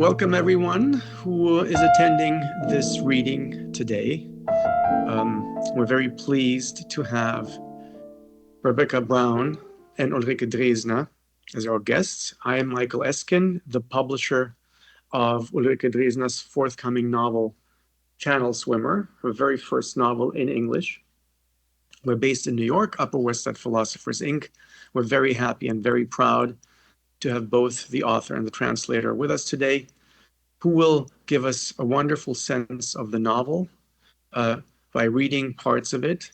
Welcome everyone who is attending this reading today. We're very pleased to have Rebecca Braun and Ulrike Draesner as our guests. I am Michael Eskin, the publisher of Ulrike Draesner's forthcoming novel, Tanslator, her very first novel in English. We're based in New York, Upper West Side Philosophers, Inc. We're very happy and very proud to have both the author and the translator with us today, who will give us a wonderful sense of the novel by reading parts of it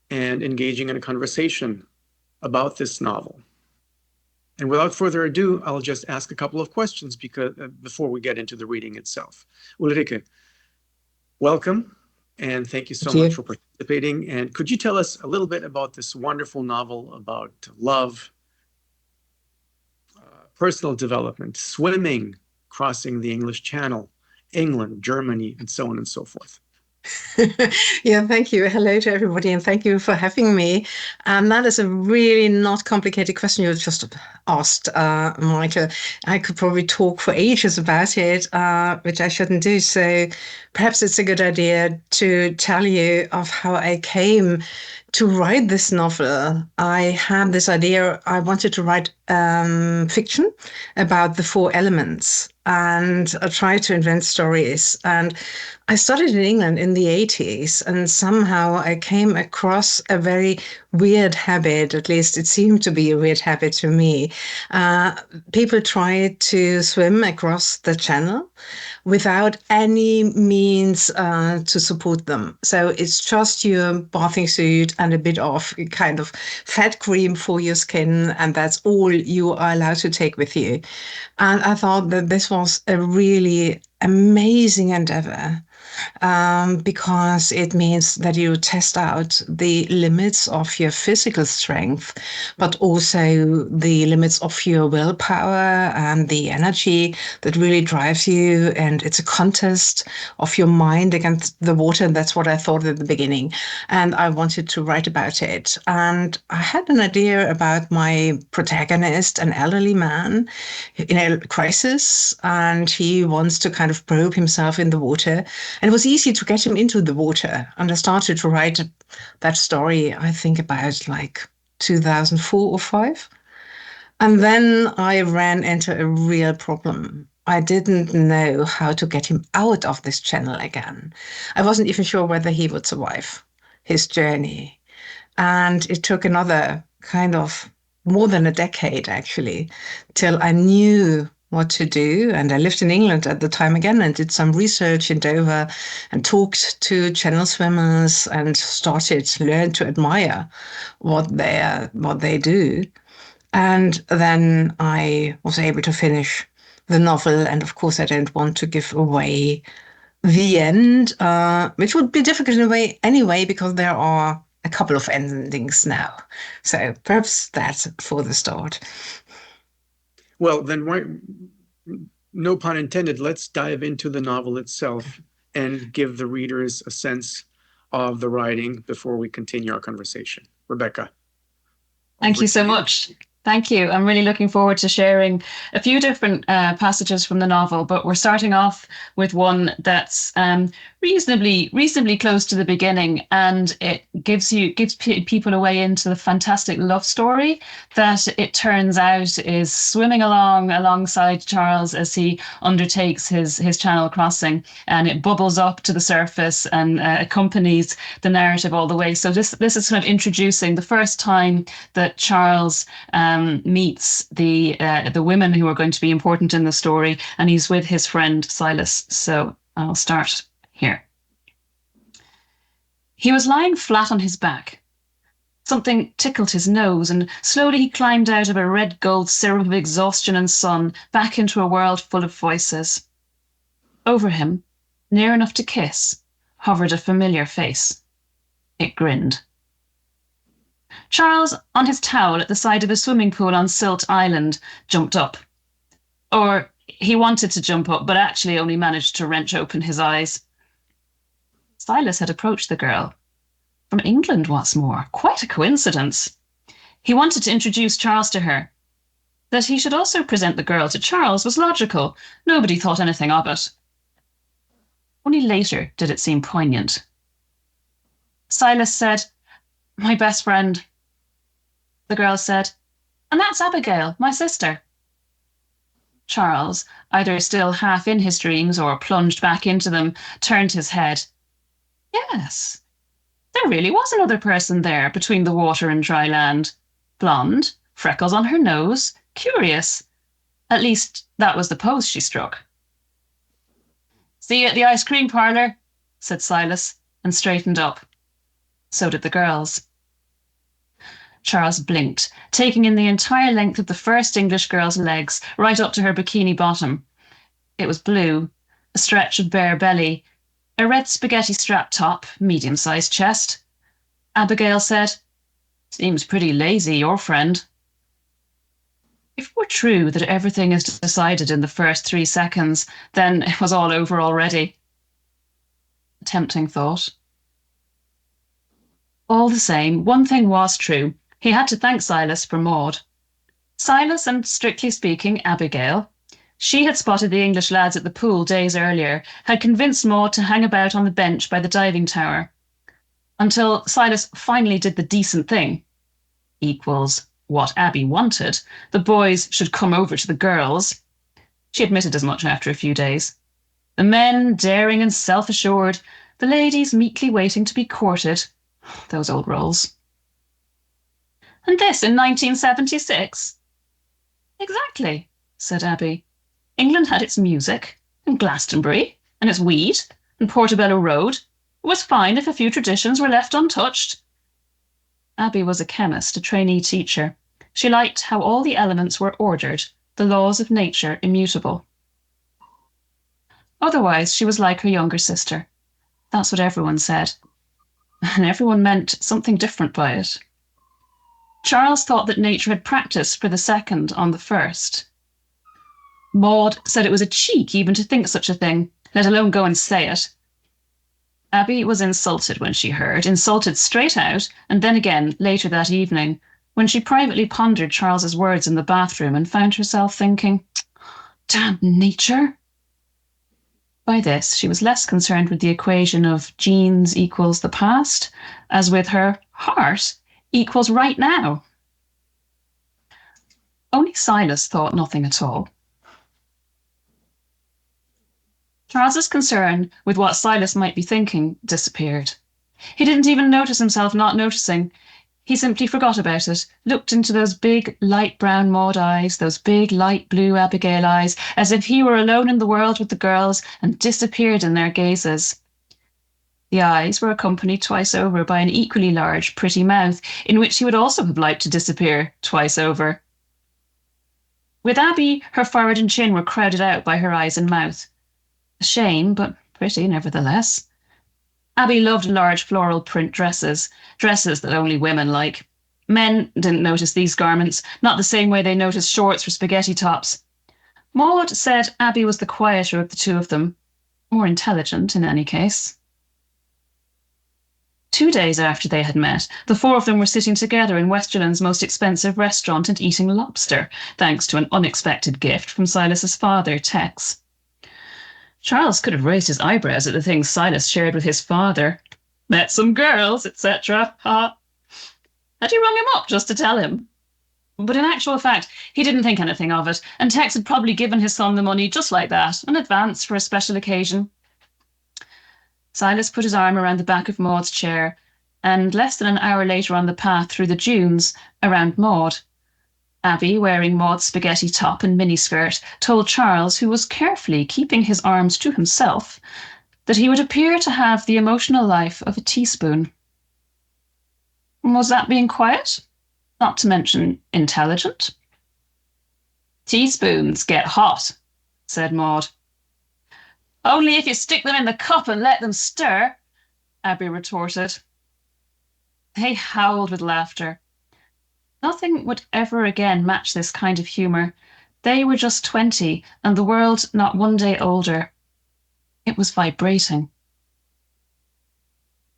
and engaging in a conversation about this novel. And without further ado, I'll just ask a couple of questions before we get into the reading itself. Ulrike, welcome, and thank you so much for participating. And could you tell us a little bit about this wonderful novel about love, personal development, swimming, crossing the English Channel, England, Germany, and so on and so forth? Yeah, thank you. Hello to everybody, and thank you for having me. That is a really not complicated question you just asked, Michael. I could probably talk for ages about it, which I shouldn't do. So perhaps it's a good idea to tell you of how I came to write this novel. I had this idea. I wanted to write fiction about the four elements and try to invent stories. And I studied in England in the 80s, and somehow I came across a very weird habit, at least it seemed to be a weird habit to me. People try to swim across the channel without any means to support them. So it's just your bathing suit and a bit of kind of fat cream for your skin, and that's all you are allowed to take with you. And I thought that this was a really amazing endeavor. Because it means that you test out the limits of your physical strength, but also the limits of your willpower and the energy that really drives you. And it's a contest of your mind against the water. And that's what I thought at the beginning. And I wanted to write about it. And I had an idea about my protagonist, an elderly man in a crisis, and he wants to kind of probe himself in the water. And it was easy to get him into the water. And I started to write that story, I think about like 2004 or 5. And then I ran into a real problem. I didn't know how to get him out of this channel again. I wasn't even sure whether he would survive his journey. And it took another kind of more than a decade, actually, till I knew what to do. And I lived in England at the time again and did some research in Dover and talked to channel swimmers and started to learn to admire what they do. And then I was able to finish the novel. And of course, I don't want to give away the end, which would be difficult in a way anyway, because there are a couple of endings now. So perhaps that's for the start. Well, then, no pun intended, let's dive into the novel itself and give the readers a sense of the writing before we continue our conversation. Rebecca. Thank you so much. Thank you. I'm really looking forward to sharing a few different passages from the novel, but we're starting off with one that's reasonably close to the beginning, and it gives people a way into the fantastic love story that it turns out is swimming alongside Charles as he undertakes his channel crossing, and it bubbles up to the surface and accompanies the narrative all the way. So this is kind of introducing the first time that Charles meets the women who are going to be important in the story, and he's with his friend Silas. So I'll start here. He was lying flat on his back. Something tickled his nose, and slowly he climbed out of a red gold syrup of exhaustion and sun back into a world full of voices. Over him, near enough to kiss, hovered a familiar face. It grinned. Charles, on his towel at the side of a swimming pool on Silt Island, jumped up. Or he wanted to jump up, but actually only managed to wrench open his eyes. Silas had approached the girl. From England, what's more. Quite a coincidence. He wanted to introduce Charles to her. That he should also present the girl to Charles was logical. Nobody thought anything of it. Only later did it seem poignant. Silas said, "My best friend." The girl said, "And that's Abigail, my sister." Charles, either still half in his dreams or plunged back into them, turned his head. Yes, there really was another person there between the water and dry land. Blonde, freckles on her nose, curious. At least that was the pose she struck. "See you at the ice cream parlour," said Silas, and straightened up. So did the girls. Charles blinked, taking in the entire length of the first English girl's legs, right up to her bikini bottom. It was blue, a stretch of bare belly, a red spaghetti strap top, medium-sized chest. Abigail said, "Seems pretty lazy, your friend." If it were true that everything is decided in the first 3 seconds, then it was all over already. A tempting thought. All the same, one thing was true. He had to thank Silas for Maud. Silas and, strictly speaking, Abigail. She had spotted the English lads at the pool days earlier, had convinced Maud to hang about on the bench by the diving tower. Until Silas finally did the decent thing. Equals what Abby wanted. The boys should come over to the girls. She admitted as much after a few days. The men daring and self-assured, the ladies meekly waiting to be courted. Those old roles. And this in 1976? Exactly, said Abby. England had its music, and Glastonbury, and its weed, and Portobello Road. It was fine if a few traditions were left untouched. Abby was a chemist, a trainee teacher. She liked how all the elements were ordered, the laws of nature immutable. Otherwise, she was like her younger sister. That's what everyone said. And everyone meant something different by it. Charles thought that nature had practiced for the second on the first. Maud said it was a cheek even to think such a thing, let alone go and say it. Abby was insulted when she heard, insulted straight out, and then again later that evening, when she privately pondered Charles's words in the bathroom and found herself thinking, "Damn nature." By this, she was less concerned with the equation of genes equals the past, as with her heart equals right now. Only Silas thought nothing at all. Charles's concern with what Silas might be thinking disappeared. He didn't even notice himself not noticing. He simply forgot about it, looked into those big light brown Maud eyes, those big light blue Abigail eyes, as if he were alone in the world with the girls, and disappeared in their gazes. The eyes were accompanied twice over by an equally large, pretty mouth, in which he would also have liked to disappear twice over. With Abby, her forehead and chin were crowded out by her eyes and mouth. A shame, but pretty nevertheless. Abby loved large floral print dresses that only women like. Men didn't notice these garments, not the same way they noticed shorts or spaghetti tops. Maud said Abby was the quieter of the two of them, more intelligent in any case. 2 days after they had met, the four of them were sitting together in Westerland's most expensive restaurant and eating lobster, thanks to an unexpected gift from Silas's father, Tex. Charles could have raised his eyebrows at the things Silas shared with his father. Met some girls, etc. Had he rung him up just to tell him? But in actual fact, he didn't think anything of it, and Tex had probably given his son the money just like that, an advance for a special occasion. Silas put his arm around the back of Maud's chair, and less than an hour later on the path through the dunes, around Maud. Abby, wearing Maud's spaghetti top and miniskirt, told Charles, who was carefully keeping his arms to himself, that he would appear to have the emotional life of a teaspoon. Was that being quiet? Not to mention intelligent? Teaspoons get hot, said Maud. Only if you stick them in the cup and let them stir, Abby retorted. They howled with laughter. Nothing would ever again match this kind of humour. They were just 20, and the world not 1 day older. It was vibrating.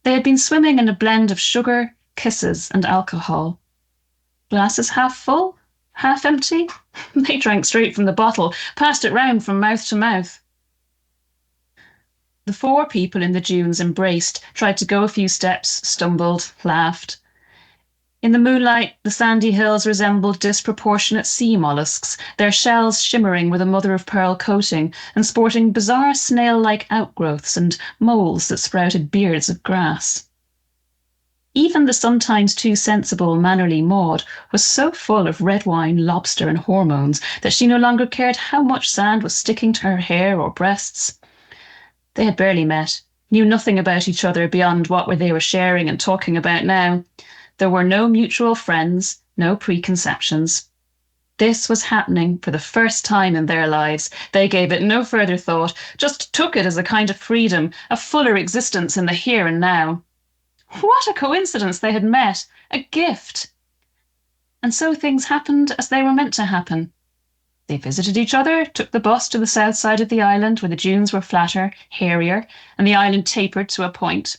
They had been swimming in a blend of sugar, kisses, and alcohol. Glasses half full, half empty? They drank straight from the bottle, passed it round from mouth to mouth. The 4 people in the dunes embraced, tried to go a few steps, stumbled, laughed. In the moonlight, the sandy hills resembled disproportionate sea mollusks, their shells shimmering with a mother-of-pearl coating and sporting bizarre snail-like outgrowths and moles that sprouted beards of grass. Even the sometimes too sensible Mannerly Maud was so full of red wine, lobster, and hormones that she no longer cared how much sand was sticking to her hair or breasts. They had barely met, knew nothing about each other beyond what they were sharing and talking about now. There were no mutual friends, no preconceptions. This was happening for the first time in their lives. They gave it no further thought, just took it as a kind of freedom, a fuller existence in the here and now. What a coincidence they had met, a gift. And so things happened as they were meant to happen. They visited each other, took the bus to the south side of the island where the dunes were flatter, hairier, and the island tapered to a point.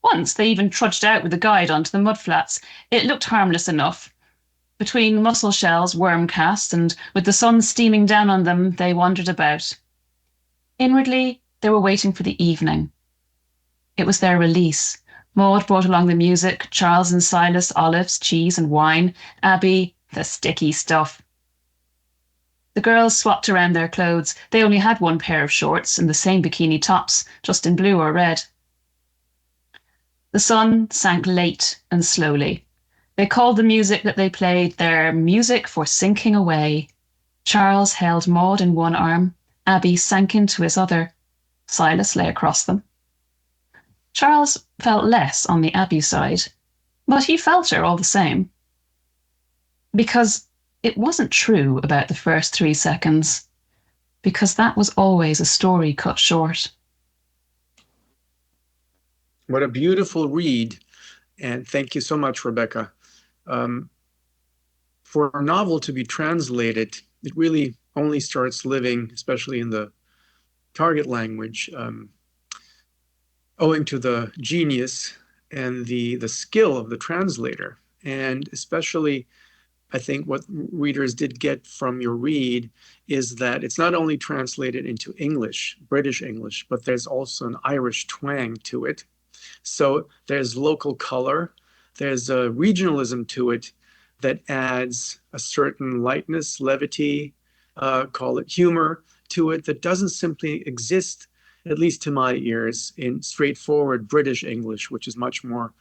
Once they even trudged out with the guide onto the mudflats. It looked harmless enough. Between mussel shells, worm casts, and with the sun steaming down on them, they wandered about. Inwardly, they were waiting for the evening. It was their release. Maud brought along the music, Charles and Silas, olives, cheese, and wine, Abby, the sticky stuff. The girls swapped around their clothes. They only had 1 pair of shorts and the same bikini tops, just in blue or red. The sun sank late and slowly. They called the music that they played their music for sinking away. Charles held Maud in one arm. Abby sank into his other. Silas lay across them. Charles felt less on the Abby side, but he felt her all the same. Because it wasn't true about the first 3 seconds, because that was always a story cut short. What a beautiful read, and thank you so much, Rebecca. For a novel to be translated, it really only starts living, especially in the target language, owing to the genius and the skill of the translator. And especially, I think what readers did get from your read is that it's not only translated into English, British English, but there's also an Irish twang to it. So there's local color, there's a regionalism to it that adds a certain lightness, levity, call it humor to it, that doesn't simply exist, at least to my ears, in straightforward British English, which is much more,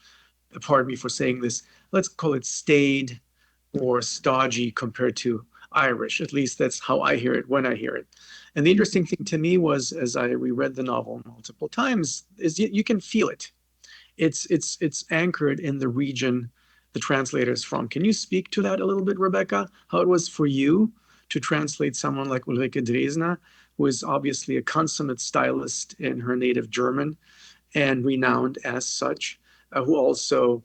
pardon me for saying this, let's call it staid or stodgy compared to Irish. At least that's how I hear it when I hear it. And the interesting thing to me was, as I reread the novel multiple times, is you can feel it. It's anchored in the region the translator is from. Can you speak to that a little bit, Rebecca? How it was for you to translate someone like Ulrike Draesner, who is obviously a consummate stylist in her native German and renowned as such, who also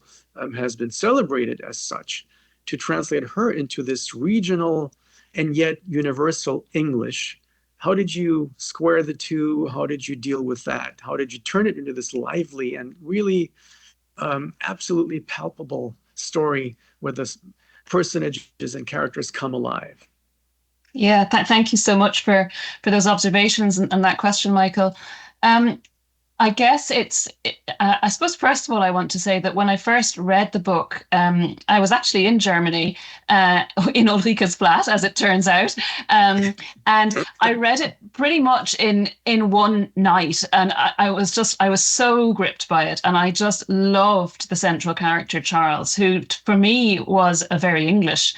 has been celebrated as such, to translate her into this regional and yet universal English. How did you square the two? How did you deal with that? How did you turn it into this lively and really absolutely palpable story where the personages and characters come alive? Yeah, thank you so much for those observations and that question, Michael. I guess I suppose, first of all, I want to say that when I first read the book, I was actually in Germany, in Ulrike's flat, as it turns out. And I read it pretty much in one night. And I was so gripped by it. And I just loved the central character, Charles, who for me was a very English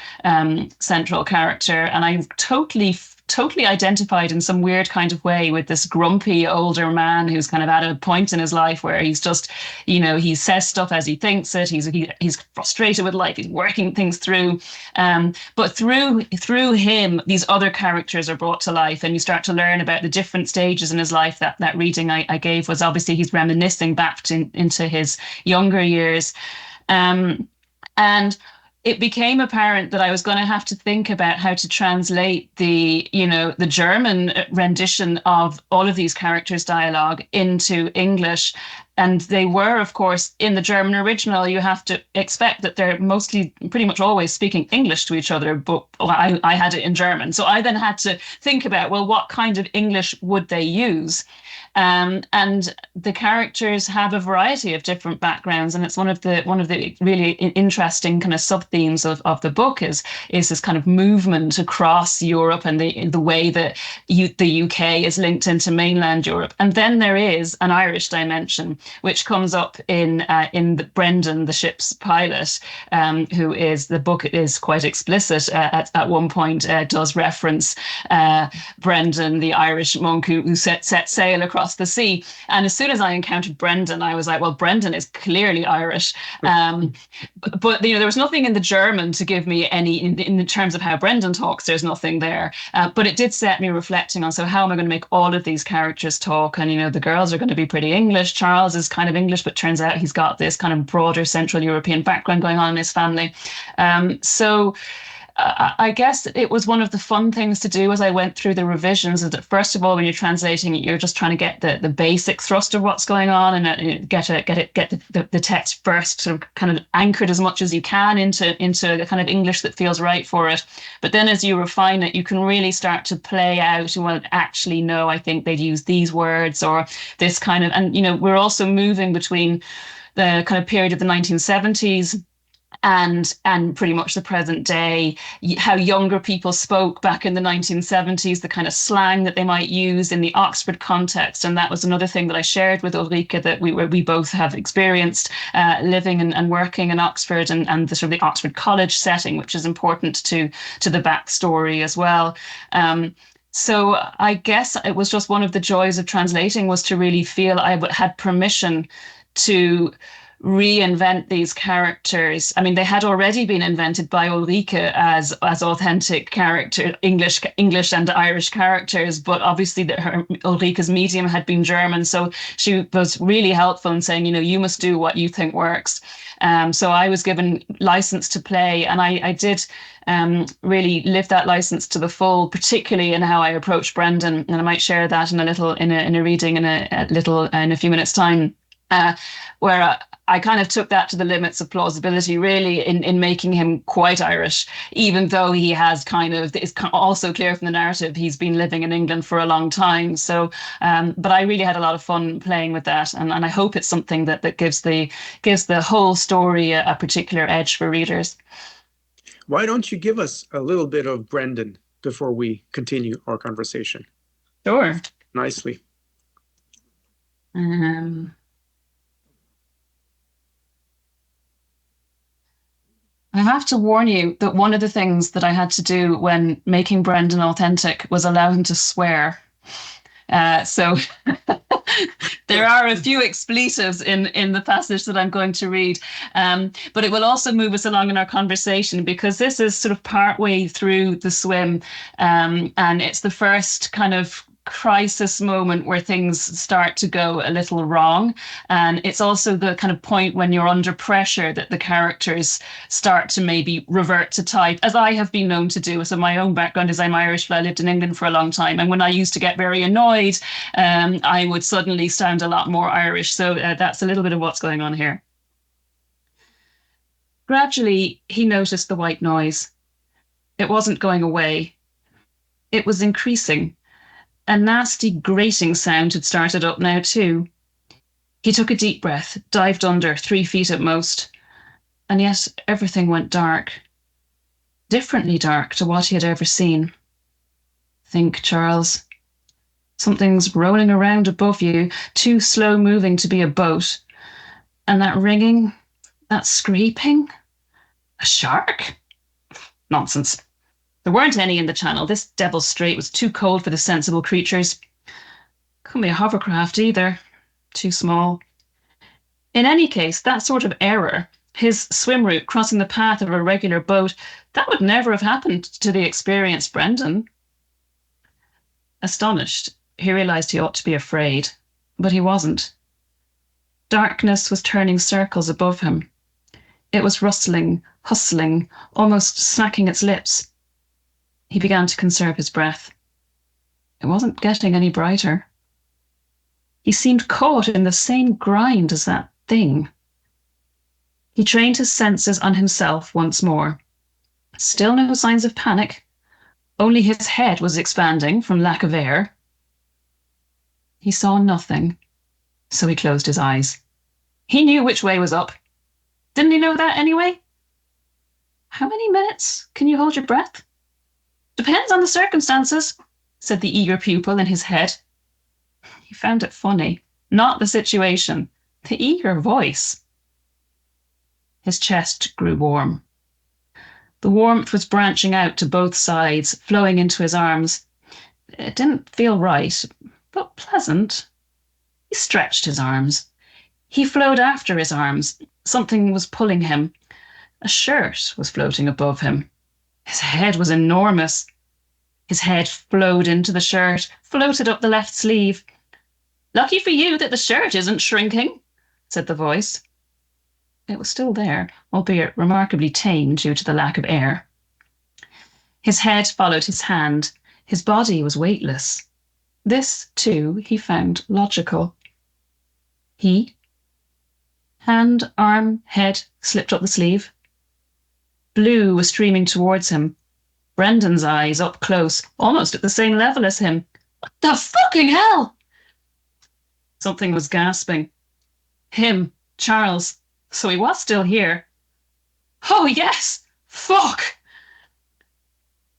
central character. And I totally identified in some weird kind of way with this grumpy older man who's kind of at a point in his life where he's just, he says stuff as he thinks it. He's frustrated with life. He's working things through. But through him, these other characters are brought to life, and you start to learn about the different stages in his life. That reading I gave was obviously he's reminiscing back into his younger years. And it became apparent that I was going to have to think about how to translate the German rendition of all of these characters' dialogue into English. and they were, of course, in the German original, you have to expect that they're mostly pretty much always speaking English to each other, but I had it in German. So I then had to think about, well, what kind of English would they use? And the characters have a variety of different backgrounds, and it's one of the really interesting kind of sub themes of the book is this kind of movement across Europe and the way that the UK is linked into mainland Europe. And then there is an Irish dimension, which comes up in Brendan, the ship's pilot, who is, the book is quite explicit at one point, does reference Brendan, the Irish monk who set sail across the sea. And as soon as I encountered Brendan, I was like, well, Brendan is clearly Irish. But there was nothing in the German to give me any, in terms of how Brendan talks, there's nothing there. But it did set me reflecting on, so how am I going to make all of these characters talk? And, the girls are going to be pretty English. Charles is kind of English, but turns out he's got this kind of broader Central European background going on in his family. So I guess it was one of the fun things to do as I went through the revisions, is that first of all, when you're translating, you're just trying to get the basic thrust of what's going on, and get the text first sort of kind of anchored as much as you can into the kind of English that feels right for it. But then as you refine it, you can really start to play out, well, actually, no, I think they'd use these words or this kind of, and we're also moving between the kind of period of the 1970s and pretty much the present day, how younger people spoke back in the 1970s, the kind of slang that they might use in the Oxford context. And that was another thing that I shared with Ulrike, that we both have experienced living and working in Oxford, and the sort of the Oxford College setting, which is important to the backstory as well. So I guess it was just one of the joys of translating, was to really feel I had permission to reinvent these characters. I mean, they had already been invented by Ulrike as authentic character, English and Irish characters, but obviously Ulrike's medium had been German, so she was really helpful in saying, you must do what you think works. So I was given license to play, and I did really live that license to the full, particularly in how I approached Brendan, and I might share that in a reading in a few minutes' time. Where I kind of took that to the limits of plausibility, really, in making him quite Irish, even though he has it's also clear from the narrative he's been living in England for a long time. So, but I really had a lot of fun playing with that, and I hope it's something that gives the whole story a particular edge for readers. Why don't you give us a little bit of Brendan before we continue our conversation? Sure. Nicely. I have to warn you that one of the things that I had to do when making Brendan authentic was allow him to swear. So there are a few expletives in the passage that I'm going to read, but it will also move us along in our conversation, because this is sort of partway through the swim, and it's the first kind of crisis moment where things start to go a little wrong, and it's also the kind of point when you're under pressure that the characters start to maybe revert to type, as I have been known to do. So my own background is I'm Irish, but I lived in England for a long time, and when I used to get very annoyed, I would suddenly sound a lot more Irish. So that's a little bit of what's going on here. Gradually, he noticed the white noise. It wasn't going away. It was increasing. A nasty grating sound had started up now too. He took a deep breath, dived under, 3 feet at most, and yet everything went dark. Differently dark to what he had ever seen. Think, Charles. Something's rolling around above you, too slow moving to be a boat. And that ringing, that scraping? A shark? Nonsense. There weren't any in the channel. This Devil's Strait was too cold for the sensible creatures. Couldn't be a hovercraft either. Too small. In any case, that sort of error, his swim route crossing the path of a regular boat, that would never have happened to the experienced Brendan. Astonished, he realized he ought to be afraid, but he wasn't. Darkness was turning circles above him. It was rustling, hustling, almost smacking its lips. He began to conserve his breath. It wasn't getting any brighter. He seemed caught in the same grind as that thing. He trained his senses on himself once more. Still no signs of panic. Only his head was expanding from lack of air. He saw nothing, so he closed his eyes. He knew which way was up. Didn't he know that anyway? How many minutes can you hold your breath? Depends on the circumstances, said the eager pupil in his head. He found it funny, not the situation, the eager voice. His chest grew warm. The warmth was branching out to both sides, flowing into his arms. It didn't feel right, but pleasant. He stretched his arms. He flowed after his arms. Something was pulling him. A shirt was floating above him. His head was enormous. His head flowed into the shirt, floated up the left sleeve. Lucky for you that the shirt isn't shrinking, said the voice. It was still there, albeit remarkably tame due to the lack of air. His head followed his hand. His body was weightless. This, too, he found logical. Hand, arm, head, slipped up the sleeve. Blue was streaming towards him. Brendan's eyes up close, almost at the same level as him. What the fucking hell? Something was gasping. Him, Charles. So he was still here. Oh, yes! Fuck!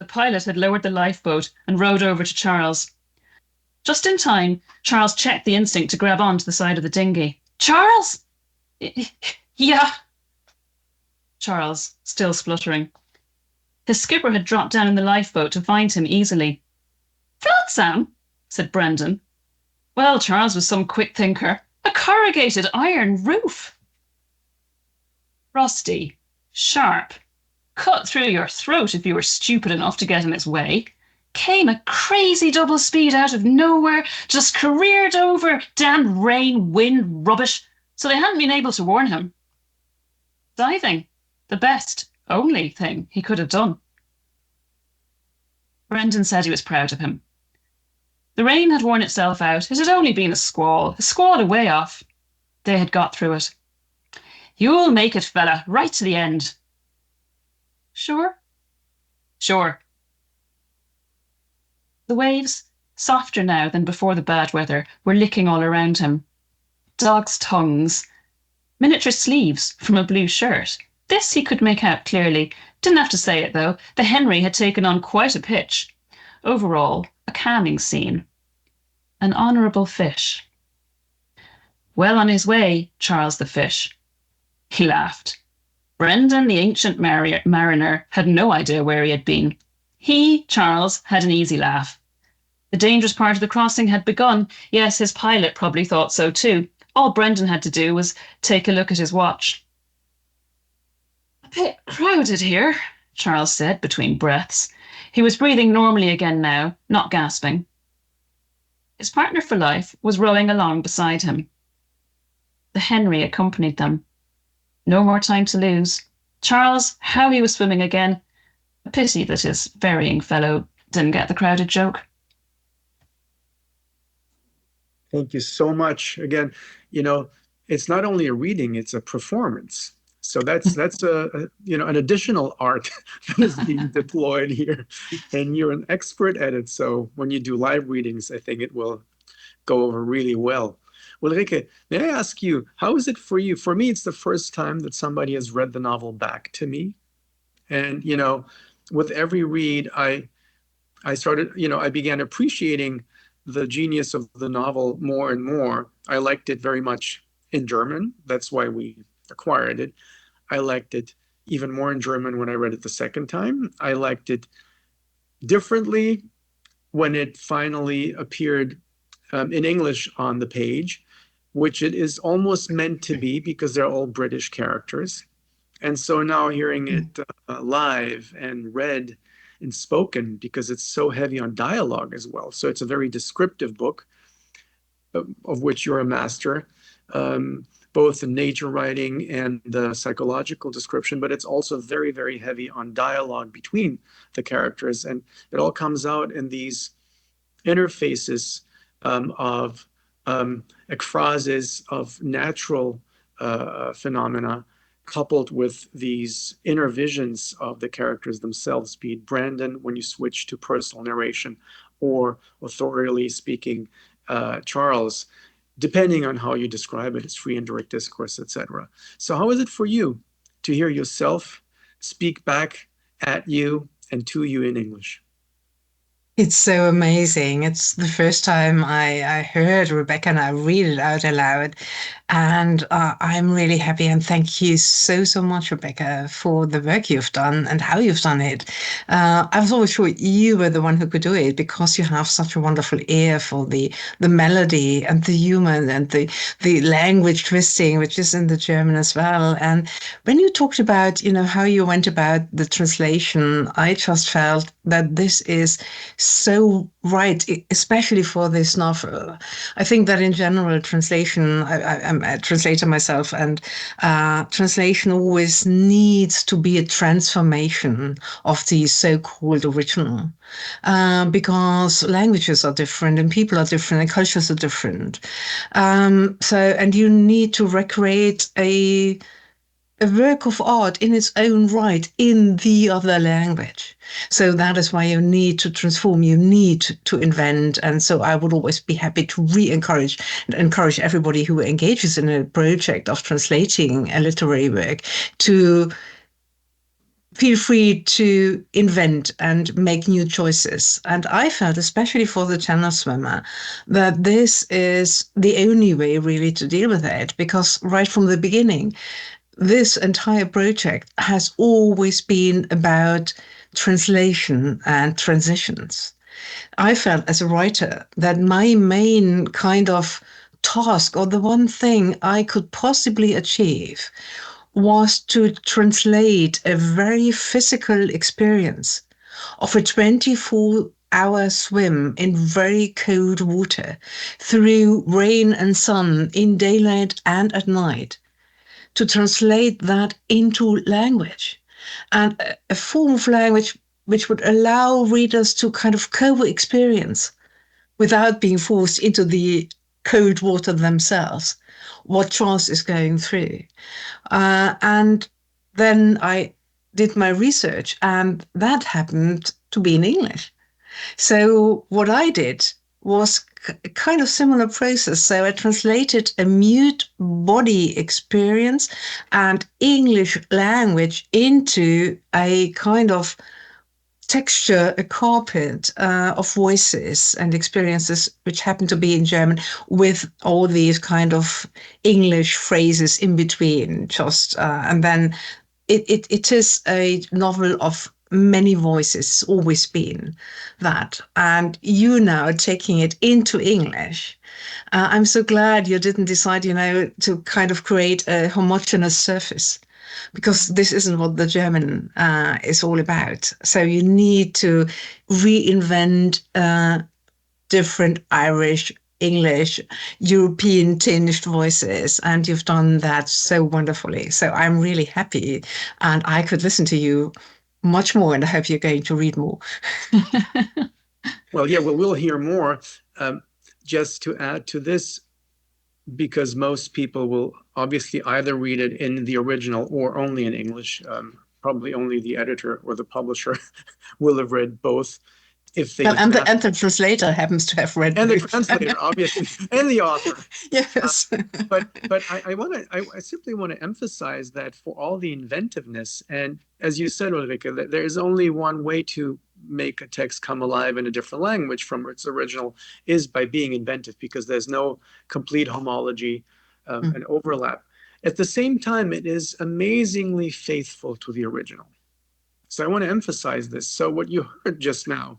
The pilot had lowered the lifeboat and rowed over to Charles. Just in time, Charles checked the instinct to grab onto the side of the dinghy. Charles? Yeah. Charles, still spluttering. His skipper had dropped down in the lifeboat to find him easily. Flotsam, said Brendan. Well, Charles was some quick thinker. A corrugated iron roof. Rusty, sharp, cut through your throat if you were stupid enough to get in its way, came at crazy double speed out of nowhere, just careered over damn rain, wind, rubbish, so they hadn't been able to warn him. Diving, the best, only thing he could have done. Brendan said he was proud of him. The rain had worn itself out. It had only been a squall away off. They had got through it. You'll make it, fella, right to the end. Sure? Sure. The waves, softer now than before the bad weather, were licking all around him. Dogs' tongues. Miniature sleeves from a blue shirt. This he could make out clearly. Didn't have to say it, though. The Henry had taken on quite a pitch. Overall, a calming scene. An honourable fish. Well on his way, Charles the fish. He laughed. Brendan, the ancient mariner, had no idea where he had been. He, Charles, had an easy laugh. The dangerous part of the crossing had begun. Yes, his pilot probably thought so too. All Brendan had to do was take a look at his watch. A bit crowded here, Charles said between breaths. He was breathing normally again now, not gasping. His partner for life was rowing along beside him. The Henry accompanied them. No more time to lose. Charles, how he was swimming again. A pity that his ferrying fellow didn't get the crowded joke. Thank you so much. Again, it's not only a reading, it's a performance. So that's an additional art that is being deployed here. And you're an expert at it. So when you do live readings, I think it will go over really well. Ulrike, may I ask you, how is it for you? For me, it's the first time that somebody has read the novel back to me. And, with every read, I started, I began appreciating the genius of the novel more and more. I liked it very much in German. That's why we acquired it. I liked it even more in German when I read it the second time. I liked it differently when it finally appeared in English on the page, which it is almost meant to be because they're all British characters. And so now hearing it live and read and spoken, because it's so heavy on dialogue as well. So it's a very descriptive book, of which you're a master, both in nature writing and the psychological description, but it's also very, very heavy on dialogue between the characters. And it all comes out in these interfaces of ekphrases of natural phenomena coupled with these inner visions of the characters themselves, be it Brandon when you switch to personal narration, or authorially speaking Charles, depending on how you describe it, as free and direct discourse, etc. So how is it for you to hear yourself speak back at you and to you in English? It's so amazing. It's the first time I heard Rebecca and I read it out aloud. And I'm really happy. And thank you so, so much, Rebecca, for the work you've done and how you've done it. I was always sure you were the one who could do it because you have such a wonderful ear for the melody and the humor and the language twisting, which is in the German as well. And when you talked about, how you went about the translation, I just felt that this is so right, especially for this novel. I think that in general, translation, I'm a translator myself, and translation always needs to be a transformation of the so-called original, because languages are different and people are different and cultures are different. And you need to recreate a work of art in its own right in the other language. So that is why you need to transform, you need to invent. And so I would always be happy to encourage everybody who engages in a project of translating a literary work to feel free to invent and make new choices. And I felt, especially for the Tanslator, that this is the only way really to deal with it, because right from the beginning, this entire project has always been about translation and transitions. I felt as a writer that my main kind of task, or the one thing I could possibly achieve, was to translate a very physical experience of a 24-hour swim in very cold water through rain and sun in daylight and at night, to translate that into language, and a form of language which would allow readers to kind of co-experience without being forced into the cold water themselves what Charles is going through. And then I did my research, and that happened to be in English. So what I did was a kind of similar process. So I translated a mute body experience and English language into a kind of texture, a carpet of voices and experiences, which happen to be in German, with all these kind of English phrases in between. And then it is a novel of many voices, always been that. And you now taking it into English. I'm so glad you didn't decide, to kind of create a homogeneous surface, because this isn't what the German is all about. So you need to reinvent different Irish, English, European tinged voices. And you've done that so wonderfully. So I'm really happy, and I could listen to you much more, and I hope you're going to read more. Well, yeah, we'll hear more. Just to add to this, because most people will obviously either read it in the original or only in English. Probably only the editor or the publisher will have read both. And the translator happens to have read and both. The translator, obviously, and the author. Yes. But I simply want to emphasize that for all the inventiveness, and as you said, Ulrike, there is only one way to make a text come alive in a different language from its original, is by being inventive, because there's no complete homology and overlap. At the same time, it is amazingly faithful to the original. So I want to emphasize this. So what you heard just now,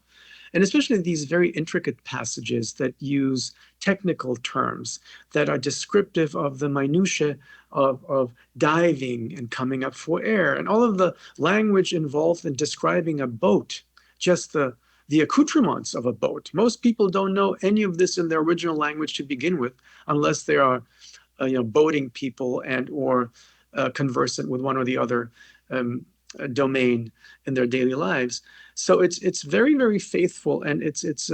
and especially these very intricate passages that use technical terms that are descriptive of the minutiae of diving and coming up for air, and all of the language involved in describing a boat, just the accoutrements of a boat. Most people don't know any of this in their original language to begin with, unless they are boating people and or conversant with one or the other domain in their daily lives. So it's very, very faithful, and it's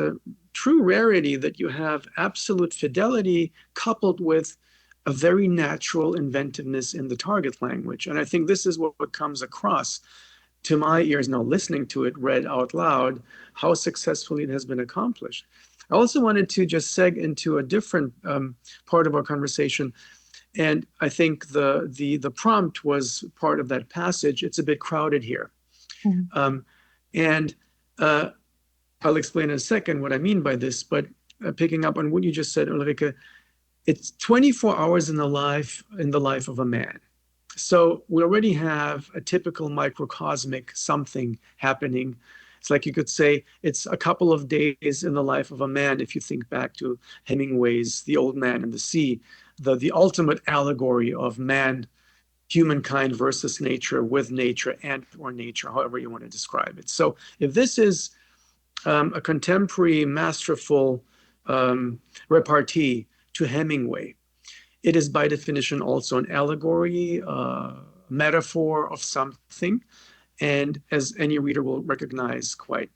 true rarity that you have absolute fidelity coupled with a very natural inventiveness in the target language. And I think this is what comes across to my ears now, listening to it read out loud, how successfully it has been accomplished. I also wanted to just seg into a different part of our conversation. And I think the prompt was part of that passage. It's a bit crowded here. And I'll explain in a second what I mean by this, but picking up on what you just said, Ulrike, it's 24 hours in the life of a man. So we already have a typical microcosmic something happening. It's like you could say it's a couple of days in the life of a man. If you think back to Hemingway's The Old Man and the Sea, the ultimate allegory of man, humankind versus nature, with nature and or nature, however you want to describe it. So if this is a contemporary masterful repartee to Hemingway, it is by definition also an allegory, metaphor of something. And as any reader will recognize quite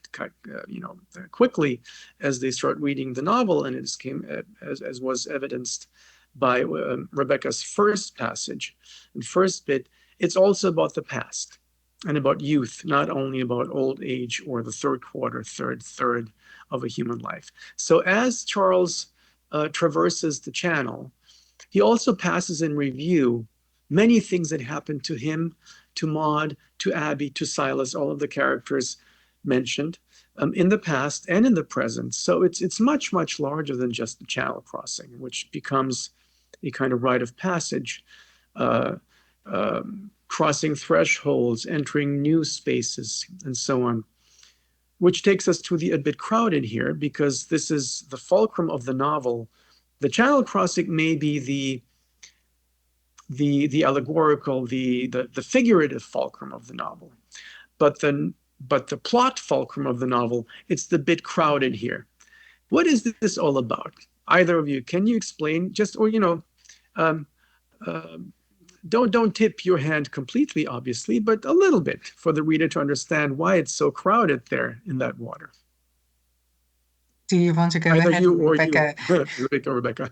quickly as they start reading the novel, and it came as was evidenced by Rebecca's first passage and first bit, it's also about the past and about youth, not only about old age or the third third of a human life. So as Charles traverses the channel, he also passes in review many things that happened to him, to Maud, to Abby, to Silas, all of the characters mentioned in the past and in the present. So it's much, much larger than just the channel crossing, which becomes a kind of rite of passage, crossing thresholds, entering new spaces, and so on, which takes us to the a bit crowded here, because this is the fulcrum of the novel. The channel crossing may be the allegorical, the figurative fulcrum of the novel, but the plot fulcrum of the novel, it's the bit crowded here. What is this all about? Either of you, can you explain? Just, or don't tip your hand completely, obviously, but a little bit for the reader to understand why it's so crowded there in that water. Do you want to go Either ahead, you or Rebecca? Rebecca.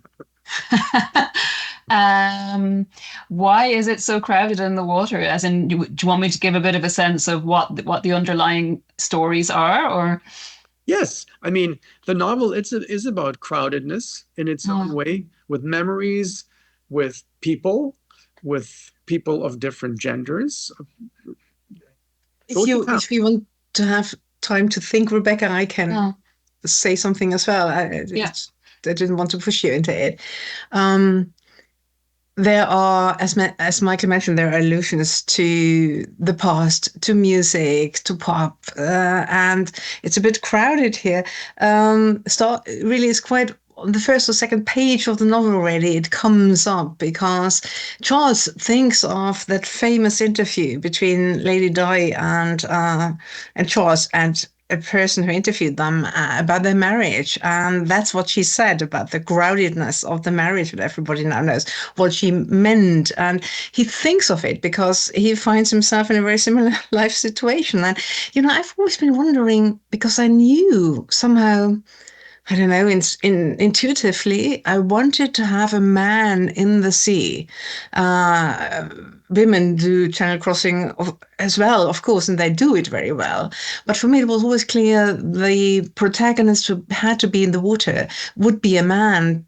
Why is it so crowded in the water? As in, do you want me to give a bit of a sense of what the underlying stories are, or? Yes, I mean, the novel is about crowdedness in its own way, with memories, with people of different genders. If you want to have time to think, Rebecca, I can say something as well. I didn't want to push you into it. There are, as Michael mentioned, there are allusions to the past, to music, to pop, and it's a bit crowded here. Really is quite on the first or second page of the novel already. It comes up because Charles thinks of that famous interview between Lady Di and Charles and a person who interviewed them about their marriage. And that's what she said about the crowdedness of the marriage that everybody now knows, what she meant. And he thinks of it because he finds himself in a very similar life situation. And, I've always been wondering, because I knew somehow, I don't know, intuitively, I wanted to have a man in the sea. Women do channel crossing as well, of course, and they do it very well. But for me, it was always clear the protagonist who had to be in the water would be a man.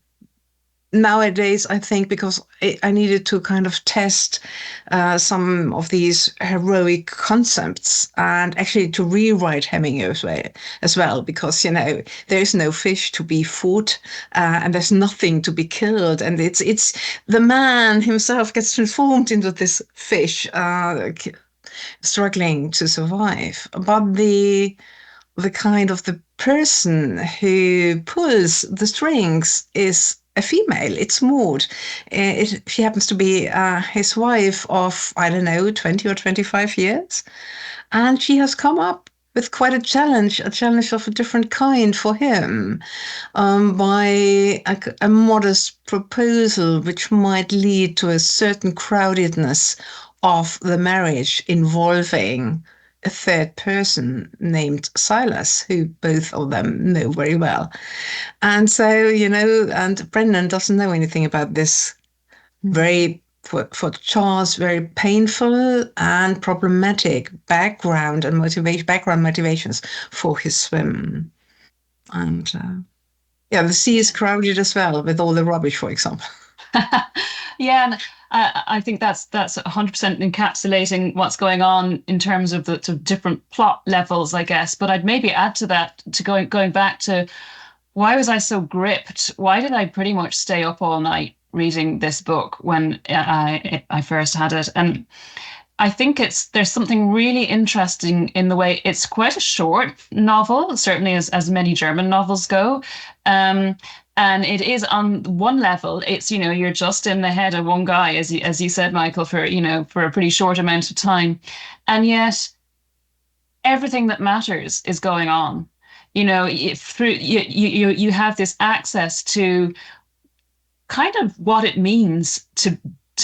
Nowadays, I think, because I needed to kind of test some of these heroic concepts and actually to rewrite Hemingway as well, because, there is no fish to be fought and there's nothing to be killed. And it's the man himself gets transformed into this fish struggling to survive. But the kind of the person who pulls the strings is a female. It's Maud. She happens to be his wife of, 20 or 25 years. And she has come up with quite a challenge of a different kind for him, by a modest proposal, which might lead to a certain crowdedness of the marriage involving a third person named Silas, who both of them know very well. And so, and Brendan doesn't know anything about this very, for Charles, very painful and problematic background motivations for his swim. And yeah, the sea is crowded as well with all the rubbish, for example. Yeah, and I think that's 100% encapsulating what's going on in terms of the sort of different plot levels, I guess. But I'd maybe add to that, to going back to why was I so gripped? Why did I pretty much stay up all night reading this book when I first had it? And I think there's something really interesting in the way it's quite a short novel, certainly as many German novels go. And it is on one level, it's, you're just in the head of one guy, as you said, Michael, for a pretty short amount of time. And yet everything that matters is going on. Through you have this access to kind of what it means to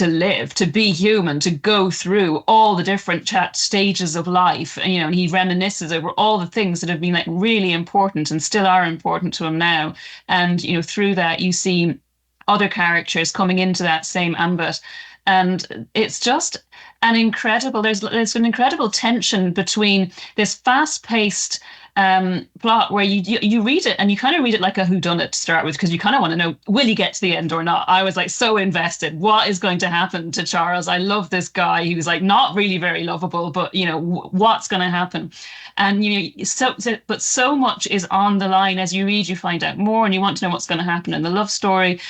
live, to be human, to go through all the different stages of life. And he reminisces over all the things that have been like really important and still are important to him now. And, through that, you see other characters coming into that same ambit. And it's just there's an incredible tension between this fast-paced plot where you read it and you kind of read it like a whodunit to start with, because you kind of want to know, will he get to the end or not? I was like so invested. What is going to happen to Charles? I love this guy. He was like not really very lovable, but what's going to happen? And but so much is on the line as you read. You find out more, and you want to know what's going to happen in the love story.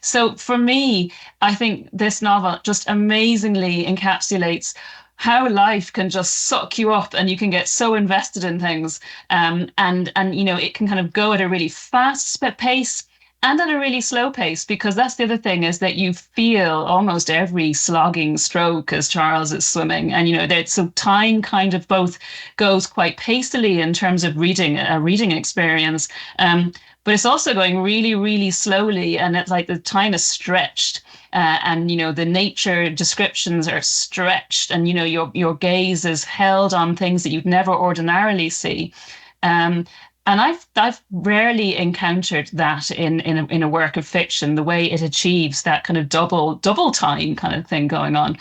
So for me, I think this novel just amazingly encapsulates how life can just suck you up and you can get so invested in things. And it can kind of go at a really fast pace and at a really slow pace, because that's the other thing, is that you feel almost every slogging stroke as Charles is swimming. And, so time kind of both goes quite pacily in terms of a reading experience. But it's also going really, really slowly, and it's like the time is stretched. And the nature descriptions are stretched, and your gaze is held on things that you'd never ordinarily see. And I've rarely encountered that in a work of fiction, the way it achieves that kind of double time kind of thing going on.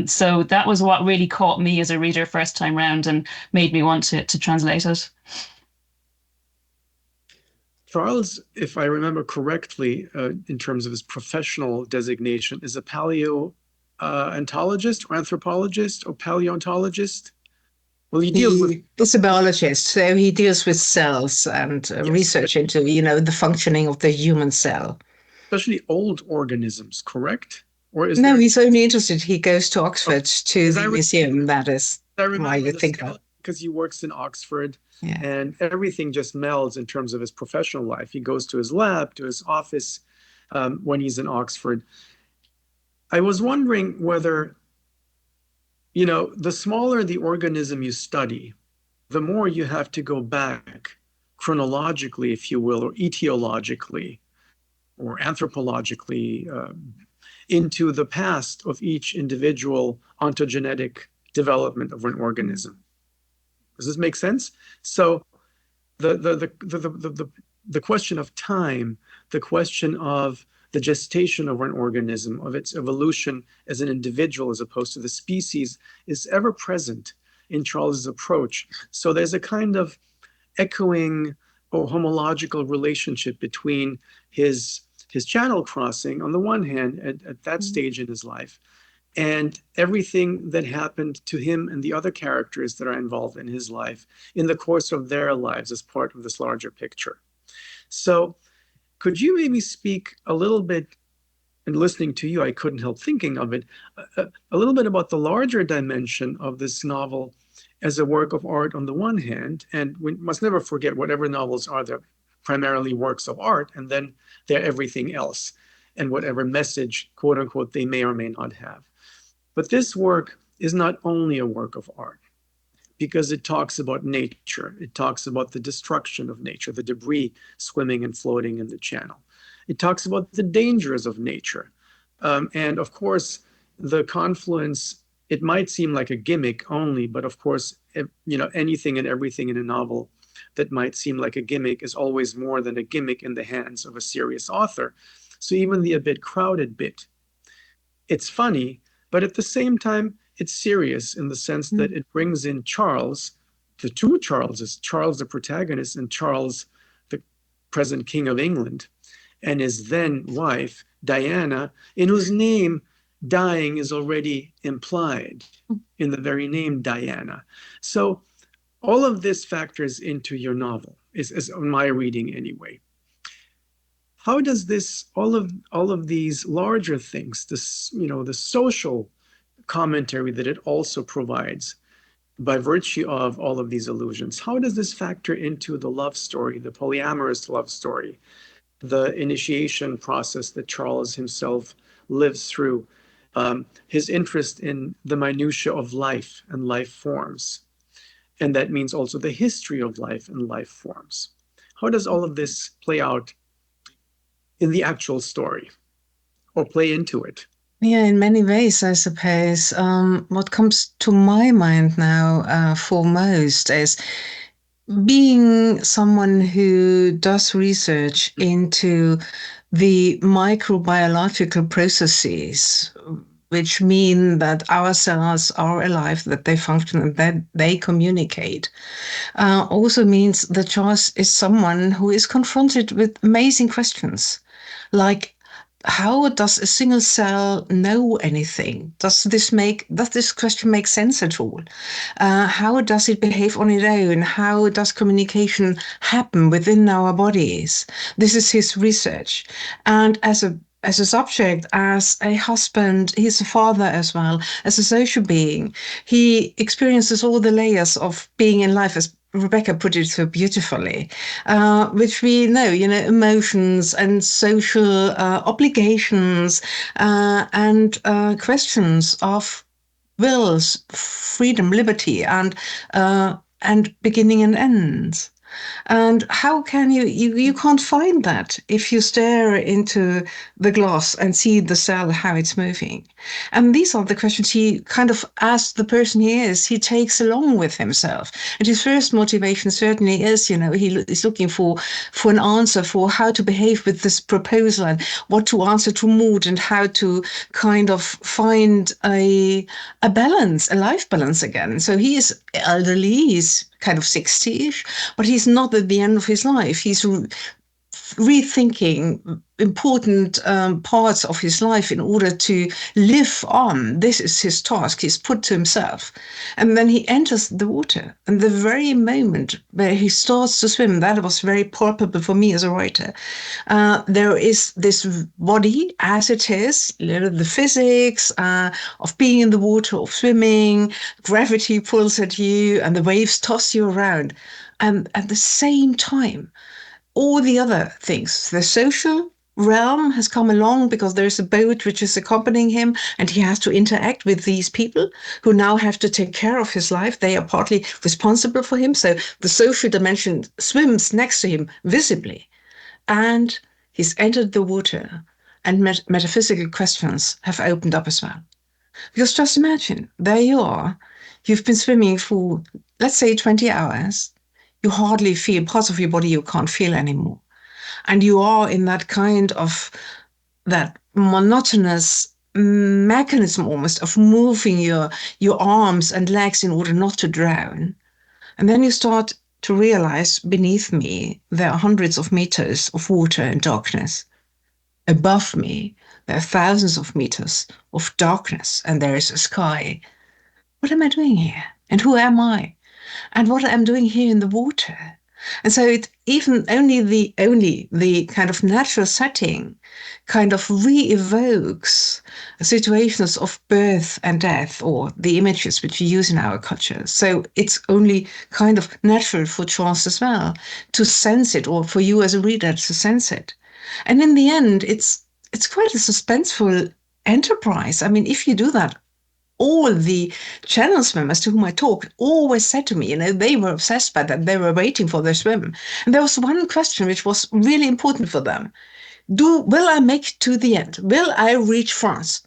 So that was what really caught me as a reader first time round and made me want to translate it. Charles, if I remember correctly, in terms of his professional designation, is a paleontologist or anthropologist or paleontologist. Well, he's a biologist, so he deals with cells and research into, the functioning of the human cell. Especially old organisms, correct? He's only interested. He goes to Oxford to the museum. That is why you think that. Because he works in Oxford. Yeah. And everything just melds in terms of his professional life. He goes to his lab, to his office when he's in Oxford. I was wondering whether, the smaller the organism you study, the more you have to go back chronologically, if you will, or etiologically, or anthropologically, into the past of each individual ontogenetic development of an organism. Does this make sense? So the question of time, the question of the gestation of an organism, of its evolution as an individual as opposed to the species, is ever present in Charles's approach. So there's a kind of echoing or homological relationship between his channel crossing on the one hand at that stage in his life, and everything that happened to him and the other characters that are involved in his life in the course of their lives as part of this larger picture. So could you maybe speak a little bit, and listening to you, I couldn't help thinking of it, a little bit about the larger dimension of this novel as a work of art on the one hand, and we must never forget whatever novels are, they're primarily works of art, and then they're everything else, and whatever message, quote unquote, they may or may not have. But this work is not only a work of art, because it talks about nature. It talks about the destruction of nature, the debris swimming and floating in the channel. It talks about the dangers of nature. And of course, the confluence it might seem like a gimmick only, but of course, anything and everything in a novel that might seem like a gimmick is always more than a gimmick in the hands of a serious author. So even the a bit crowded bit, it's funny, but at the same time, it's serious in the sense that it brings in Charles, the two Charleses, Charles the protagonist and Charles the present King of England, and his then wife, Diana, in whose name dying is already implied in the very name Diana. So all of this factors into your novel, is my reading anyway. How does this, all of these larger things, this, the social commentary that it also provides by virtue of all of these illusions, how does this factor into the love story, the polyamorous love story, the initiation process that Charles himself lives through, his interest in the minutiae of life and life forms? And that means also the history of life and life forms. How does all of this play out in the actual story or play into it? Yeah, in many ways, I suppose. What comes to my mind now foremost is being someone who does research into the microbiological processes, which mean that our cells are alive, that they function, and that they communicate, also means that Charles is someone who is confronted with amazing questions, like, how does a single cell know anything? Does this question make sense at all? How does it behave on its own? How does communication happen within our bodies? This is his research. And as a subject, as a husband, he's a father as well, as a social being, he experiences all the layers of being in life, as Rebecca put it so beautifully, which we know, emotions and social obligations and questions of wills, freedom, liberty, and beginning and ends. And how can you can't find that if you stare into the glass and see the cell, how it's moving. And these are the questions he kind of, as the person he is, he takes along with himself. And his first motivation certainly is, he is looking for an answer for how to behave with this proposal and what to answer to Maud and how to kind of find a balance, a life balance again. So he is elderly, he's kind of 60-ish, but he's not at the end of his life. He's rethinking important parts of his life in order to live on. This is his task he's put to himself. And then he enters the water. And the very moment where he starts to swim, that was very palpable for me as a writer. There is this body as it is, the physics of being in the water, of swimming, gravity pulls at you and the waves toss you around. And at the same time, all the other things, the social realm has come along because there's a boat which is accompanying him and he has to interact with these people who now have to take care of his life. They are partly responsible for him. So the social dimension swims next to him visibly. And he's entered the water and metaphysical questions have opened up as well. Because just imagine, there you are, you've been swimming for, let's say, 20 hours. You hardly feel parts of your body you can't feel anymore. And you are in that kind of, that monotonous mechanism almost of moving your arms and legs in order not to drown. And then you start to realize beneath me, there are hundreds of meters of water and darkness. Above me, there are thousands of meters of darkness and there is a sky. What am I doing here? And who am I? And what I'm doing here in the water. And so it even only the kind of natural setting kind of re-evokes situations of birth and death, or the images which we use in our culture. So it's only kind of natural for Charles as well to sense it, or for you as a reader to sense it. And in the end, it's quite a suspenseful enterprise. I mean, if you do that, all the channel swimmers to whom I talked always said to me, they were obsessed by that. They were waiting for their swim. And there was one question which was really important for them. Will I make it to the end? Will I reach France?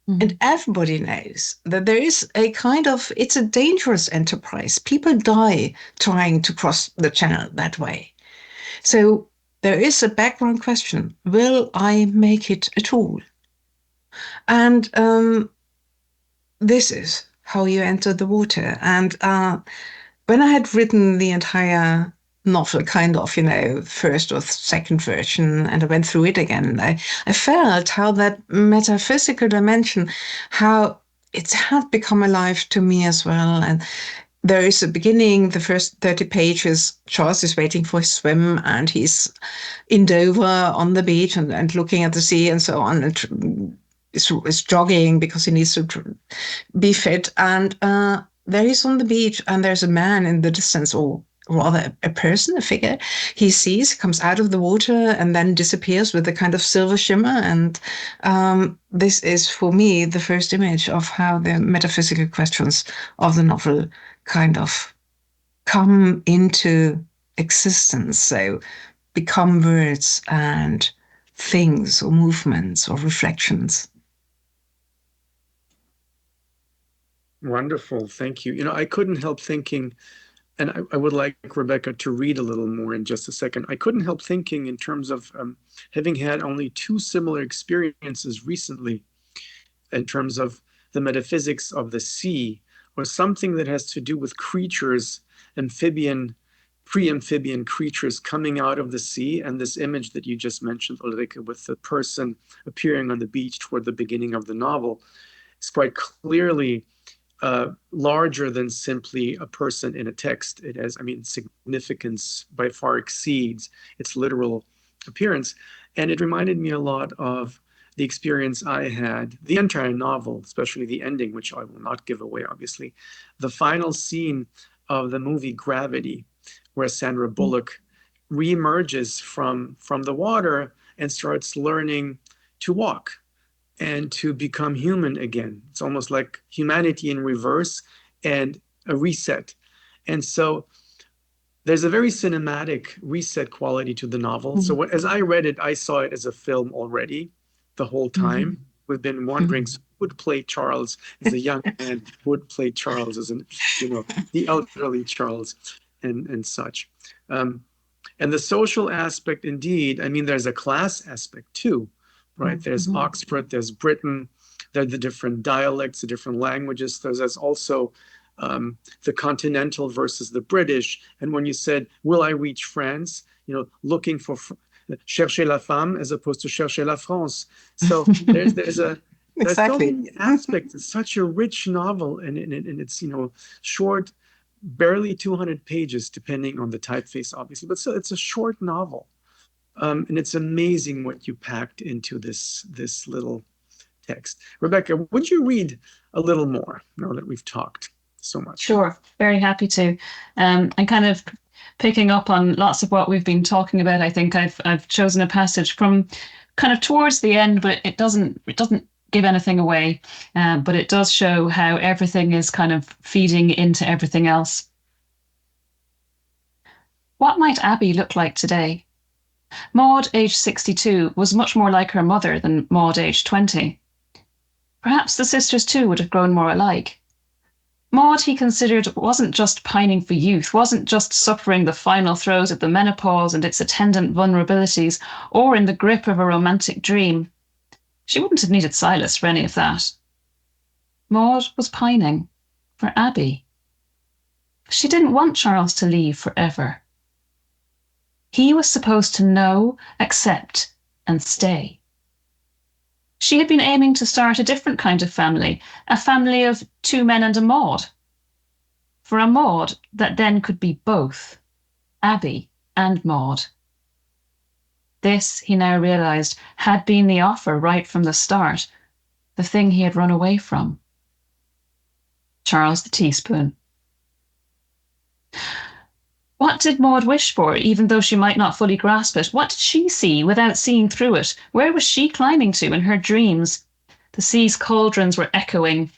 And everybody knows that there is it's a dangerous enterprise. People die trying to cross the channel that way. So there is a background question: will I make it at all? And this is how you enter the water. And when I had written the entire novel, first or second version, and I went through it again, I felt how that metaphysical dimension, how it had become alive to me as well. And there is a beginning, the first 30 pages, Charles is waiting for his swim, and he's in Dover on the beach and looking at the sea and so on, and is jogging because he needs to be fit. And there he's on the beach, and there's a man in the distance, or rather a person, a figure he sees, comes out of the water and then disappears with a kind of silver shimmer. And this is, for me, the first image of how the metaphysical questions of the novel kind of come into existence. So become words and things or movements or reflections. Wonderful. Thank you. I couldn't help thinking, and I would like Rebecca to read a little more in just a second. I couldn't help thinking in terms of having had only 2 similar experiences recently in terms of the metaphysics of the sea, or something that has to do with creatures, pre-amphibian creatures coming out of the sea, and this image that you just mentioned, Ulrike, with the person appearing on the beach toward the beginning of the novel, is quite clearly larger than simply a person in a text. It has, significance by far exceeds its literal appearance. And it reminded me a lot of the experience I had, the entire novel, especially the ending, which I will not give away, obviously. The final scene of the movie Gravity, where Sandra Bullock reemerges from the water and starts learning to walk and to become human again. It's almost like humanity in reverse and a reset. And so there's a very cinematic reset quality to the novel. So as I read it, I saw it as a film already the whole time. We've been wondering who would play Charles as a young man, who would play Charles as the elderly Charles and such. And the social aspect, indeed, there's a class aspect too. Right, there's Oxford, there's Britain, there are the different dialects, the different languages. There's also the continental versus the British. And when you said, will I reach France? Looking for chercher la femme as opposed to chercher la France. So there's exactly. So many aspects. It's such a rich novel, and it's short, barely 200 pages, depending on the typeface, obviously. But so it's a short novel. And it's amazing what you packed into this little text. Rebecca, would you read a little more now that we've talked so much? Sure, very happy to. And kind of picking up on lots of what we've been talking about, I think I've chosen a passage from kind of towards the end, but it doesn't give anything away, but it does show how everything is kind of feeding into everything else. What might Abby look like today? Maud, aged 62, was much more like her mother than Maud, aged 20. Perhaps the sisters too would have grown more alike. Maud, he considered, wasn't just pining for youth, wasn't just suffering the final throes of the menopause and its attendant vulnerabilities, or in the grip of a romantic dream. She wouldn't have needed Silas for any of that. Maud was pining for Abby. She didn't want Charles to leave forever. He was supposed to know, accept, and stay. She had been aiming to start a different kind of family, a family of 2 men and a Maud. For a Maud that then could be both, Abby and Maud. This, he now realised, had been the offer right from the start, the thing he had run away from. Charles the teaspoon. What did Maud wish for, even though she might not fully grasp it? What did she see without seeing through it? Where was she climbing to in her dreams? The sea's cauldrons were echoing.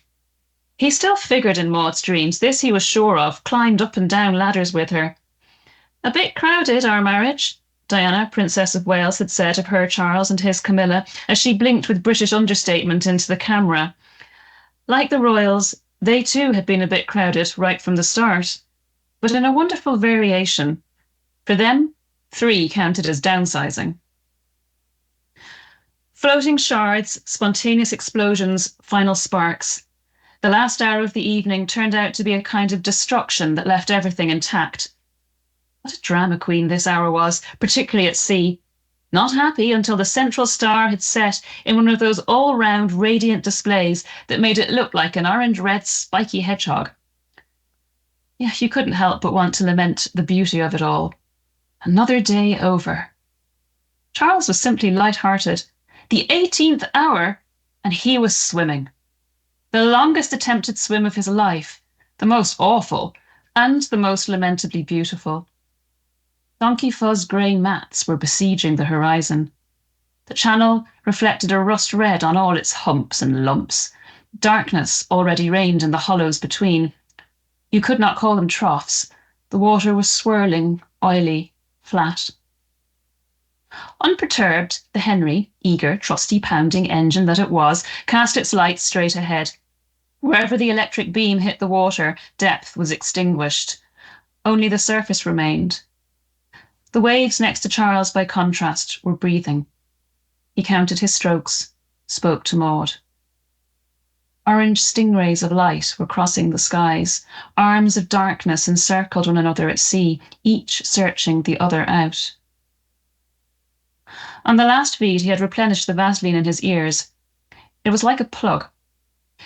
He still figured in Maud's dreams, this he was sure of, climbed up and down ladders with her. A bit crowded, our marriage. Diana, Princess of Wales, had said of her Charles and his Camilla as she blinked with British understatement into the camera. Like the royals, they too had been a bit crowded right from the start, but in a wonderful variation. For them, 3 counted as downsizing. Floating shards, spontaneous explosions, final sparks. The last hour of the evening turned out to be a kind of destruction that left everything intact. What a drama queen this hour was, particularly at sea. Not happy until the central star had set in one of those all-round radiant displays that made it look like an orange-red spiky hedgehog. Yeah, you couldn't help but want to lament the beauty of it all. Another day over. Charles was simply light-hearted. The 18th hour, and he was swimming. The longest attempted swim of his life, the most awful, and the most lamentably beautiful. Donkey fuzz grey mats were besieging the horizon. The channel reflected a rust red on all its humps and lumps. Darkness already reigned in the hollows between. You could not call them troughs. The water was swirling, oily, flat. Unperturbed, the Henry, eager, trusty pounding engine that it was, cast its light straight ahead. Wherever the electric beam hit the water, depth was extinguished. Only the surface remained. The waves next to Charles, by contrast, were breathing. He counted his strokes, spoke to Maud. Orange stingrays of light were crossing the skies. Arms of darkness encircled one another at sea, each searching the other out. On the last feed, he had replenished the Vaseline in his ears. It was like a plug.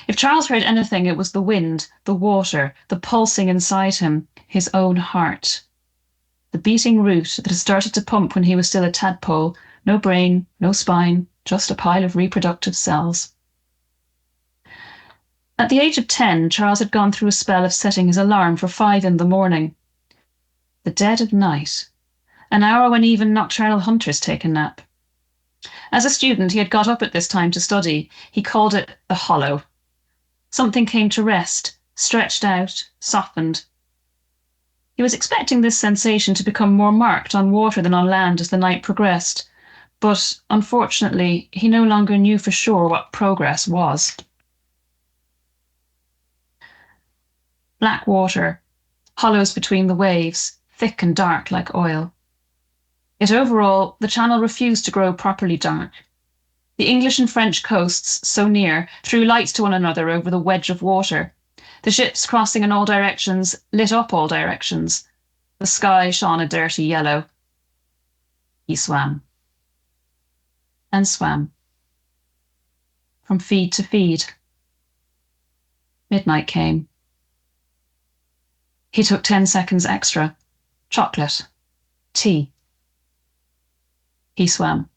If Charles heard anything, it was the wind, the water, the pulsing inside him, his own heart. The beating root that had started to pump when he was still a tadpole, no brain, no spine, just a pile of reproductive cells. At the age of 10, Charles had gone through a spell of setting his alarm for 5 in the morning. The dead of night, an hour when even nocturnal hunters take a nap. As a student, he had got up at this time to study. He called it the hollow. Something came to rest, stretched out, softened. He was expecting this sensation to become more marked on water than on land as the night progressed, but unfortunately, he no longer knew for sure what progress was. Black water, hollows between the waves, thick and dark like oil. Yet overall, the channel refused to grow properly dark. The English and French coasts, so near, threw lights to one another over the wedge of water. The ships crossing in all directions lit up all directions. The sky shone a dirty yellow. He swam. And swam. From feed to feed. Midnight came. He took 10 seconds extra. Chocolate. Tea. He swam.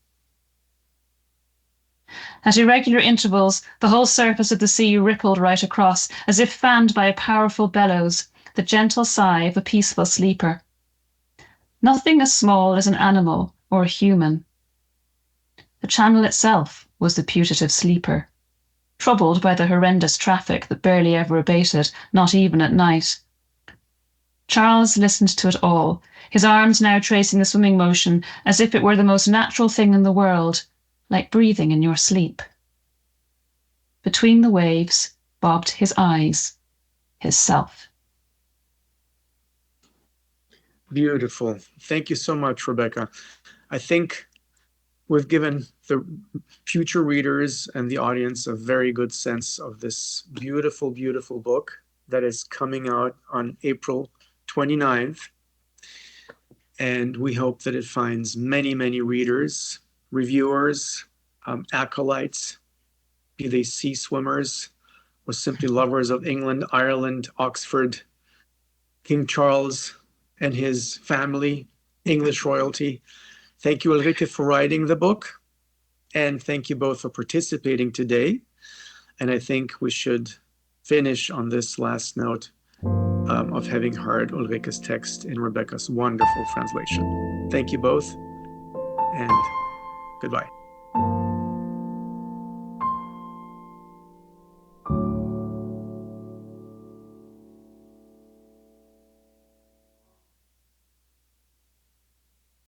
At irregular intervals, the whole surface of the sea rippled right across, as if fanned by a powerful bellows, the gentle sigh of a peaceful sleeper. Nothing as small as an animal or a human. The channel itself was the putative sleeper, troubled by the horrendous traffic that barely ever abated, not even at night. Charles listened to it all, his arms now tracing the swimming motion as if it were the most natural thing in the world, like breathing in your sleep. Between the waves bobbed his eyes, his self. Beautiful. Thank you so much, Rebecca. I think we've given the future readers and the audience a very good sense of this beautiful, beautiful book that is coming out on April 29th. And we hope that it finds many, many readers, reviewers, acolytes, be they sea swimmers or simply lovers of England, Ireland, Oxford, King Charles and his family, English royalty. Thank you, Ulrike, for writing the book. And thank you both for participating today. And I think we should finish on this last note of having heard Ulrike's text in Rebecca's wonderful translation. Thank you both, and goodbye.